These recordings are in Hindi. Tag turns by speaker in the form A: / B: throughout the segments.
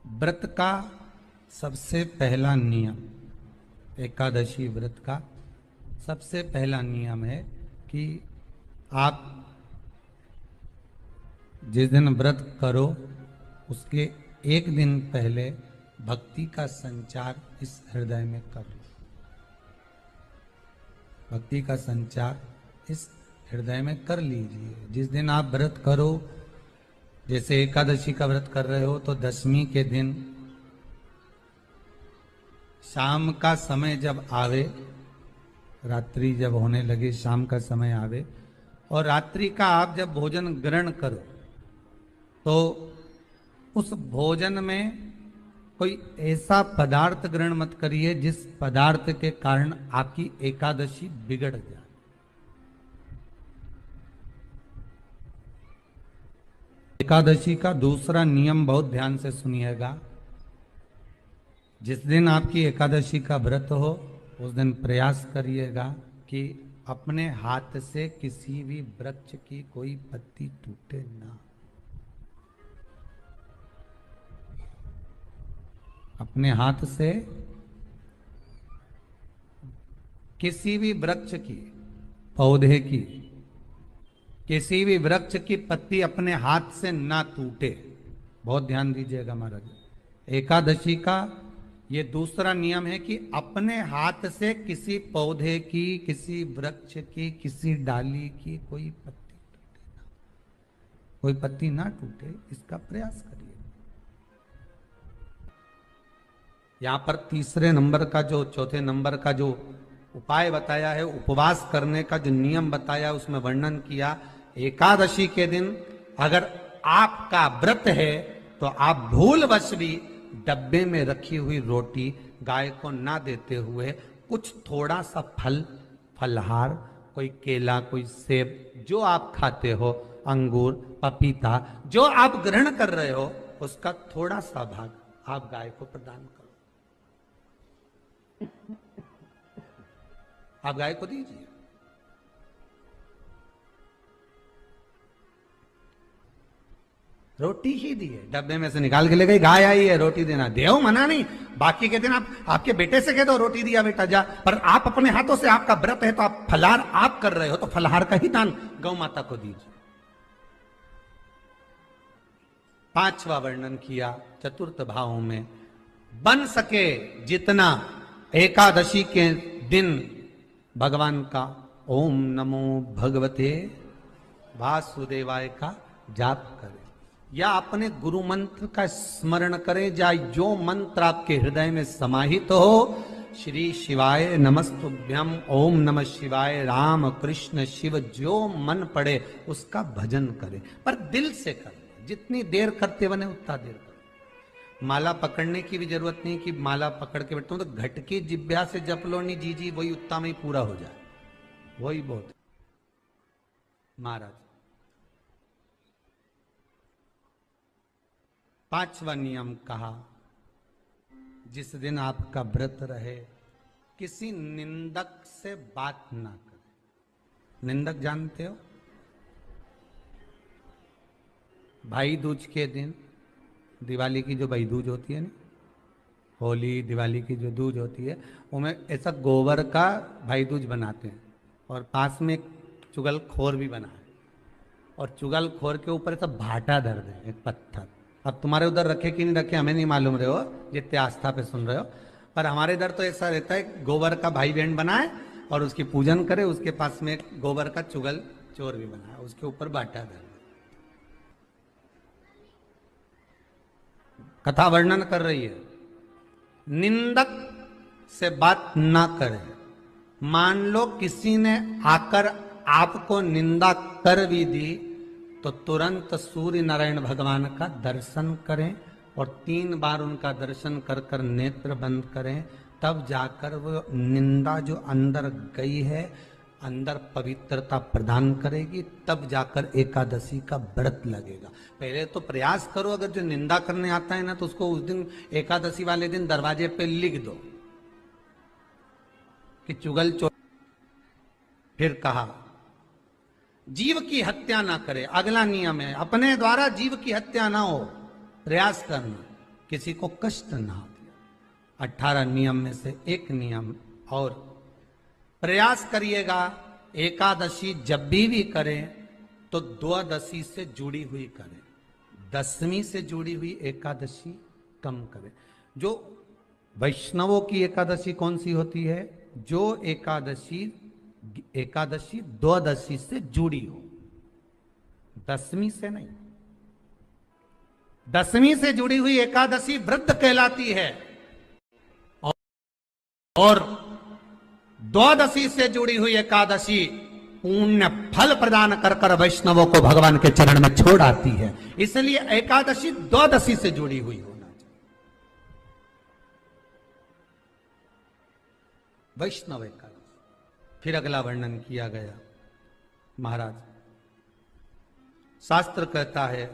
A: व्रत का सबसे पहला नियम, एकादशी व्रत का सबसे पहला नियम है कि आप जिस दिन व्रत करो उसके एक दिन पहले भक्ति का संचार इस हृदय में कर लो। भक्ति का संचार इस हृदय में कर लीजिए। जिस दिन आप व्रत करो, जैसे एकादशी का व्रत कर रहे हो तो दशमी के दिन शाम का समय जब आवे, रात्रि जब होने लगे, शाम का समय आवे और रात्रि का आप जब भोजन ग्रहण करो तो उस भोजन में कोई ऐसा पदार्थ ग्रहण मत करिए जिस पदार्थ के कारण आपकी एकादशी बिगड़ जाए। एकादशी का दूसरा नियम बहुत ध्यान से सुनिएगा। जिस दिन आपकी एकादशी का व्रत हो उस दिन प्रयास करिएगा कि अपने हाथ से किसी भी वृक्ष की कोई पत्ती टूटे ना। अपने हाथ से किसी भी वृक्ष की, पौधे की, किसी भी वृक्ष की पत्ती अपने हाथ से ना टूटे। बहुत ध्यान दीजिएगा महाराज। एकादशी का ये दूसरा नियम है कि अपने हाथ से किसी पौधे की, किसी वृक्ष की, किसी डाली की कोई पत्ती टूटे ना, कोई पत्ती ना टूटे, इसका प्रयास करिए। यहां पर तीसरे नंबर का जो, चौथे नंबर का जो उपाय बताया है, उपवास करने का जो नियम बताया, उसमें वर्णन किया एकादशी के दिन अगर आपका व्रत है तो आप भूलवश भी डब्बे में रखी हुई रोटी गाय को ना देते हुए कुछ थोड़ा सा फल, फलहार, कोई केला, कोई सेब, जो आप खाते हो, अंगूर, पपीता, जो आप ग्रहण कर रहे हो उसका थोड़ा सा भाग आप गाय को प्रदान करो। आप गाय को दीजिए। रोटी ही दी है, डब्बे में से निकाल के ले गई, गाय आई है, रोटी देना, देव मना नहीं। बाकी के दिन आप आपके बेटे से कह दो रोटी दिया बेटा जा, पर आप अपने हाथों से, आपका व्रत है तो आप फलाहार आप कर रहे हो तो फलाहार का ही दान गौ माता को दीजिए। पांचवा वर्णन किया चतुर्थ भाव में, बन सके जितना एकादशी के दिन भगवान का ओम नमो भगवते वासुदेवाय का जाप करें या अपने गुरु मंत्र का स्मरण करें, या जो मंत्र आपके हृदय में समाहित हो, श्री शिवाय नमस्तुभ्यम, ओम नमः शिवाय, राम कृष्ण शिव, जो मन पड़े उसका भजन करें, पर दिल से करें। जितनी देर करते बने उतना देर करें। माला पकड़ने की भी जरूरत नहीं कि माला पकड़ के बैठता हूं तो घटकी जिब्या से जप लो नहीं जी वही उतना में ही पूरा हो जाए, वही बहुत। महाराज पांचवा नियम कहा, जिस दिन आपका व्रत रहे किसी निंदक से बात ना करें। निंदक जानते हो? भाई दूज के दिन, दिवाली की जो भाई दूज होती है ना, होली दिवाली की जो दूज होती है, उनमें ऐसा गोबर का भाई दूज बनाते हैं और पास में एक चुगलखोर भी बना है और चुगलखोर के ऊपर ऐसा भाटा धर दे, एक पत्थर। अब तुम्हारे उधर रखे कि नहीं रखे हमें नहीं मालूम रहे हो, जितने आस्था पे सुन रहे हो, पर हमारे इधर तो ऐसा रहता है, गोबर का भाई बहन बनाए और उसकी पूजन करे, उसके पास में एक गोबर का चुगल चोर भी बनाए, उसके ऊपर बाटा धर। कथा वर्णन कर रही है, निंदक से बात ना करें। मान लो किसी ने आकर आपको निंदा कर भी दी तो तुरंत सूर्य नारायण भगवान का दर्शन करें और 3 बार उनका दर्शन कर कर नेत्र बंद करें, तब जाकर वो निंदा जो अंदर गई है, अंदर पवित्रता प्रदान करेगी, तब जाकर एकादशी का व्रत लगेगा। पहले तो प्रयास करो, अगर जो निंदा करने आता है ना तो उसको उस दिन एकादशी वाले दिन दरवाजे पे लिख दो कि चुगल चोर। फिर कहा जीव की हत्या ना करे। अगला नियम है, अपने द्वारा जीव की हत्या ना हो, प्रयास करना किसी को कष्ट ना दिया। 18 नियम में से एक नियम और, प्रयास करिएगा एकादशी जब भी करें तो द्वादशी से जुड़ी हुई करें, दसवीं से जुड़ी हुई एकादशी कम करें। जो वैष्णवों की एकादशी कौन सी होती है? जो एकादशी द्वादशी से जुड़ी हो, दसवीं से नहीं। दसवीं से जुड़ी हुई एकादशी व्रत कहलाती है और द्वादशी से जुड़ी हुई एकादशी पुण्य फल प्रदान कर कर वैष्णवों को भगवान के चरण में छोड़ आती है। इसलिए एकादशी द्वादशी से जुड़ी हुई होना चाहिए। वैष्णव एकादशी। फिर अगला वर्णन किया गया। महाराज शास्त्र कहता है,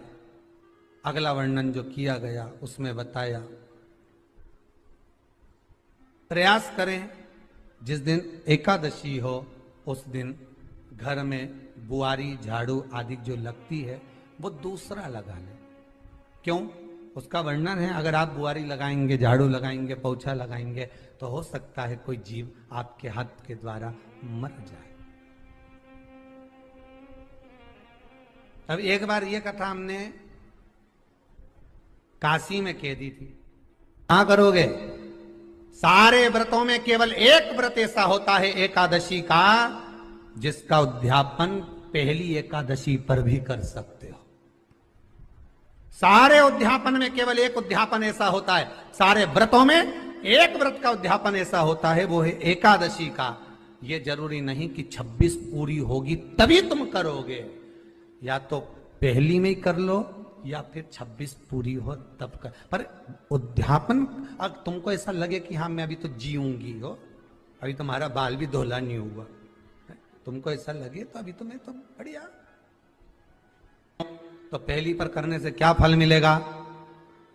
A: अगला वर्णन जो किया गया उसमें बताया, प्रयास करें जिस दिन एकादशी हो उस दिन घर में बुआरी झाड़ू आदि जो लगती है वो दूसरा लगा लें। क्यों? उसका वर्णन है, अगर आप बुआरी लगाएंगे, झाड़ू लगाएंगे, पोछा लगाएंगे तो हो सकता है कोई जीव आपके हाथ के द्वारा मर जाए। अब एक बार ये कथा हमने काशी में कह दी थी। क्या करोगे? सारे व्रतों में केवल एक व्रत ऐसा होता है एकादशी का जिसका उद्यापन पहली एकादशी पर भी कर सकते हो। सारे उद्यापन में केवल एक उद्यापन ऐसा होता है, सारे व्रतों में एक व्रत का उद्यापन ऐसा होता है, वो है एकादशी का। ये जरूरी नहीं कि 26 पूरी होगी तभी तुम करोगे, या तो पहली में ही कर लो या फिर 26 पूरी हो तब कर। पर उद्यापन, अब तुमको ऐसा लगे कि हाँ मैं अभी तो जीऊंगी हो, अभी तुम्हारा बाल भी धोला नहीं हुआ, तुमको ऐसा लगे तो अभी तो मैं तो बढ़िया, तो पहली पर करने से क्या फल मिलेगा?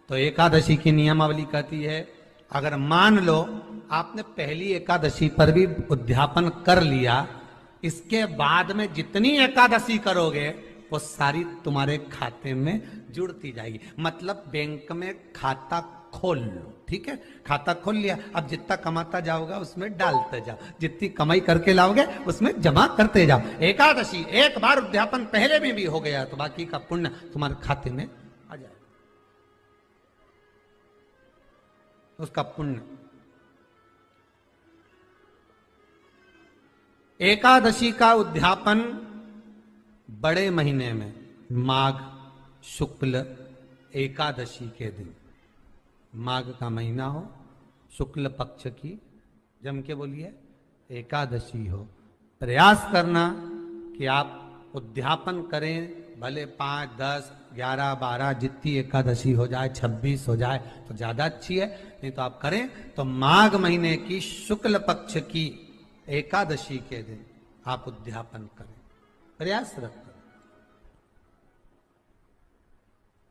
A: तो एकादशी की नियमावली कहती है, अगर मान लो आपने पहली एकादशी पर भी उद्यापन कर लिया, इसके बाद में जितनी एकादशी करोगे वो सारी तुम्हारे खाते में जुड़ती जाएगी। मतलब बैंक में खाता खोल लो, ठीक है? खाता खोल लिया, अब जितना कमाता जाओगा उसमें डालते जाओ, जितनी कमाई करके लाओगे उसमें जमा करते जाओ। एकादशी एक बार उद्यापन पहले में भी हो गया तो बाकी का पुण्य तुम्हारे खाते में आ जाएगा, उसका पुण्य। एकादशी का उद्यापन बड़े महीने में माघ शुक्ल एकादशी के दिन, माघ का महीना हो, शुक्ल पक्ष की, जम के बोलिए, एकादशी हो, प्रयास करना कि आप उद्यापन करें, भले 5, 10, 11, 12 जितनी एकादशी हो जाए, 26 हो जाए तो ज्यादा अच्छी है, नहीं तो आप करें तो माघ महीने की शुक्ल पक्ष की एकादशी के दिन आप उद्यापन करें। प्रयासरत करें,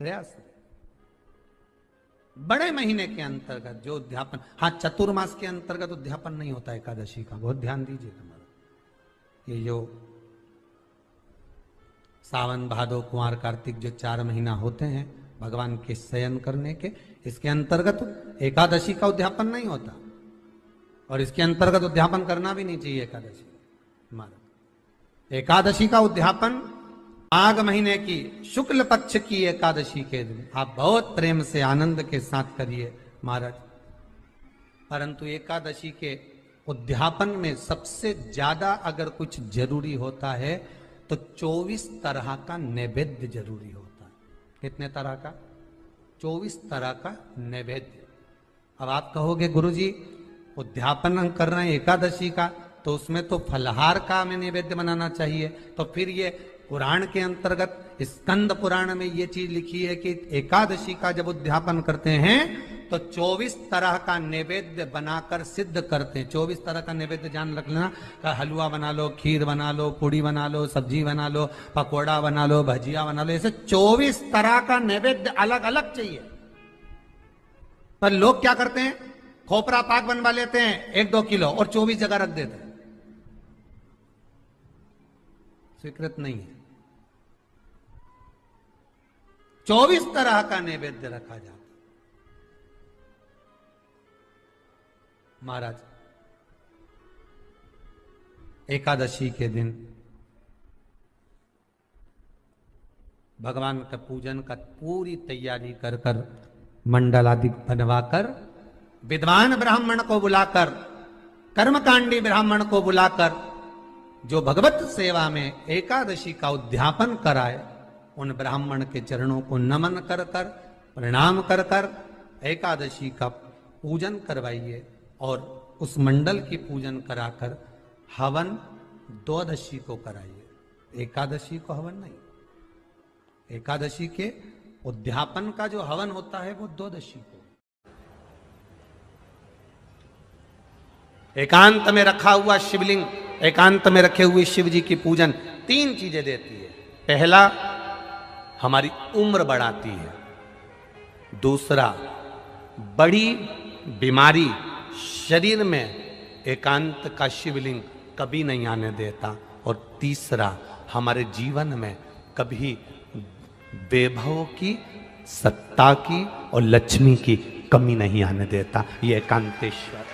A: प्रयास। बड़े महीने के अंतर्गत जो उद्यापन, हाँ चतुर्मास के अंतर्गत उद्यापन नहीं होता एकादशी का, बहुत ध्यान दीजिए हमारा। ये जो सावन भादो कुंवर कार्तिक जो 4 महीना होते हैं भगवान के शयन करने के, इसके अंतर्गत एकादशी का उद्यापन नहीं होता, और इसके अंतर्गत उद्यापन करना भी नहीं चाहिए एकादशी हमारा। एकादशी का उद्यापन माघ महीने की शुक्ल पक्ष की एकादशी के दिन आप बहुत प्रेम से आनंद के साथ करिए महाराज। परंतु एकादशी के उद्यापन में सबसे ज्यादा अगर कुछ जरूरी होता है तो 24 तरह का नैवेद्य जरूरी होता है। कितने तरह का? 24 तरह का नैवेद्य। अब आप कहोगे गुरुजी उद्यापन हम कर रहे हैं एकादशी का, तो उसमें तो फलहार का हमें नैवेद्य बनाना चाहिए। तो फिर ये पुराण के अंतर्गत स्कंद पुराण में ये चीज लिखी है कि एकादशी का जब उद्यापन करते हैं तो 24 तरह का नैवेद्य बनाकर सिद्ध करते हैं। 24 तरह का नैवेद्य जान रख लेना, का हलवा बना लो, खीर बना लो, पूड़ी बना लो, सब्जी बना लो, पकोड़ा बना लो, भजिया बना लो, ऐसे 24 तरह का नैवेद्य अलग अलग चाहिए। पर लोग क्या करते हैं, खोपरा पाक बनवा लेते हैं 1-2 किलो और 24 जगह रख देते हैं। स्वीकृत नहीं है। 24 तरह का नैवेद्य रखा जाता, महाराज एकादशी के दिन भगवान का पूजन का पूरी तैयारी कर कर मंडल आदि बनवाकर विद्वान ब्राह्मण को बुलाकर कर्मकांडी ब्राह्मण को बुलाकर जो भगवत सेवा में एकादशी का उद्यापन कराए उन ब्राह्मण के चरणों को नमन कर कर प्रणाम कर कर एकादशी का पूजन करवाइए और उस मंडल की पूजन कराकर हवन द्वादशी को कराइए। एकादशी को हवन नहीं, एकादशी के उद्यापन का जो हवन होता है वो द्वादशी को। एकांत में रखा हुआ शिवलिंग, एकांत में रखे हुए शिव जी की पूजन 3 चीजें देती है। पहला, हमारी उम्र बढ़ाती है। दूसरा, बड़ी बीमारी शरीर में एकांत का शिवलिंग कभी नहीं आने देता। और तीसरा, हमारे जीवन में कभी वैभव की, सत्ता की और लक्ष्मी की कमी नहीं आने देता। ये एकांतेश्वर